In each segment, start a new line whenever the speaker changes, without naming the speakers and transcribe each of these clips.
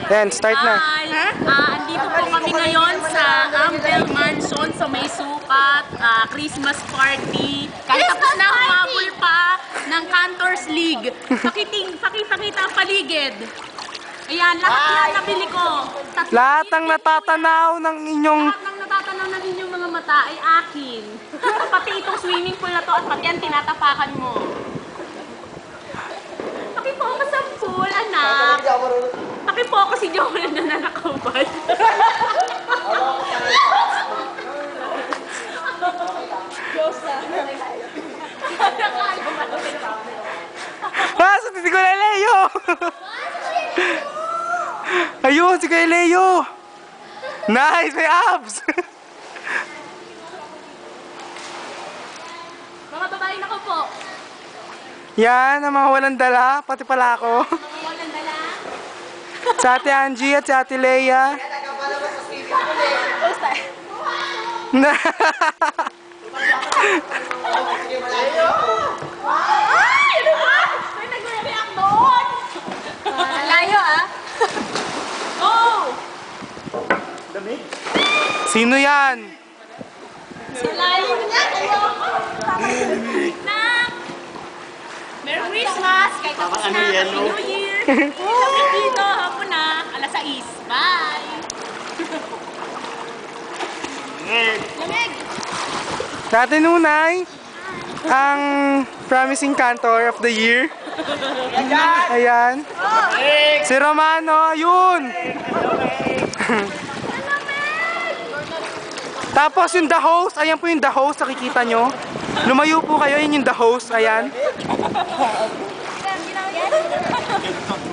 Yan, start na.
Andito po kami ngayon sa Amber Mansion sa may sukat, Christmas party. Kahit tapos na humabol pa ng Cantors League. Pakipakita ang paligid. Ayan, lahat yan nabili ko.
Lahat ng natatanaw ng inyong...
Lahat ng natatanaw ng inyong mga mata ay akin. Pati itong swimming pool na to at pati yan tinatapakan mo. Pakipokus sa pool, anak. Pakipokus si Joel na nakakabal.
Sa titi ko na Leo! Ayun, si kay Leo! Nice, may abs!
Mga babae na ko po.
Yan, ang mga walang dala, pati pala ako.
Mga walang dala.
Si Ate Angie at si Ate Leia.
Ay! Ano ba? May nagre-react doon! Layo ah! Oh!
Sino yan?
Sa layo niya! Nak! Merry Christmas! Kahit tapos na! Happy New Year! Lapit dito! Hapon na! Alas 6! Bye! Lamig!
Dati nunay, ang promising cantor of the year. Ayan. Si Romano, ayun! Tapos yung the host, ayan po yung the host, nakikita nyo. Lumayo po kayo, yun yung the host, ayan.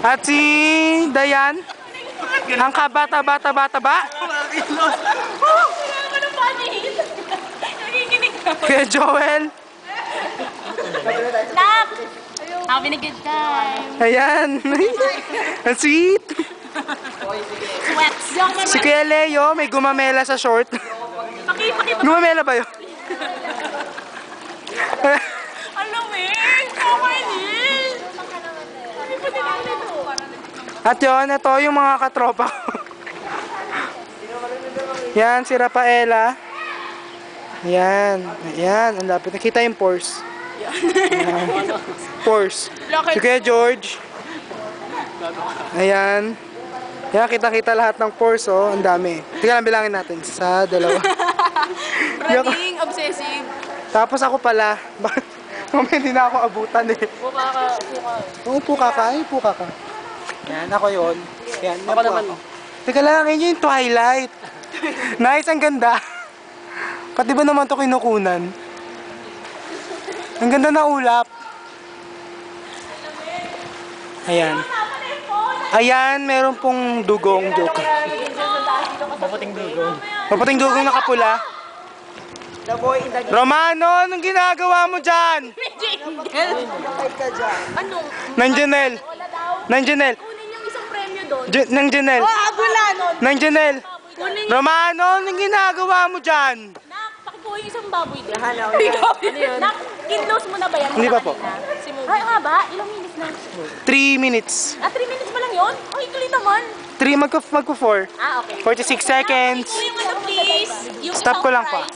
At si Dayan, ang kabata-bata ba?
Ano ba nihin? Nakikinig ka.
Kaya Joel,
Nak! Having a good time.
ayan. Ang sweet.
Sweats.
Si Kuya Leo, may gumamela sa short. Gumamela ba yun?
Alam eh! Kamainin! Ano ba tinanay ito?
At yun, ito yung mga katropa ko. Yan, si Rafaela. Yan, yan, ang lapit. Nakita yung pores. Yan. Pores. Si Kuya George. Ayan. Yan, kita-kita lahat ng pores, oh. Ang dami. Tika lang, bilangin natin. Sa dalawa.
Praning obsessive.
Tapos ako pala. Bakit? Hindi na ako abutan eh.
Puka ka.
Oo, puka ka. Ay, puka ka. Yan, ako yun. Yan, ako naman. Teka lang, yun yung Twilight. Nice, ang ganda. Pati ba naman ito kinukunan? Ang ganda na ulap. Ayan. Ayan, meron pong dugong joke.
Maputing dugong.
Maputing dugong nakapula. Romano, anong ginagawa mo dyan?
Ano?
Nanjanel. Nanjanel.
Kunin yung isang premyo doon.
Nanjanel.
Abulan!
Nanjanel.
Kunin yung...
Romano, anong ginagawa mo dyan?
Nak, pakipuha yung isang baboy doon. Ano yun? Nak, in-close mo na ba yan?
Hindi pa po.
Ay, nga ba? Ilang minutes na?
3 minutes.
3 minutes pa lang yun? Ay, tuloy naman.
3 magko 4.
Okay.
46 seconds.
Yung ano, please. Yung
Stop ko lang
isang
pa.
fries.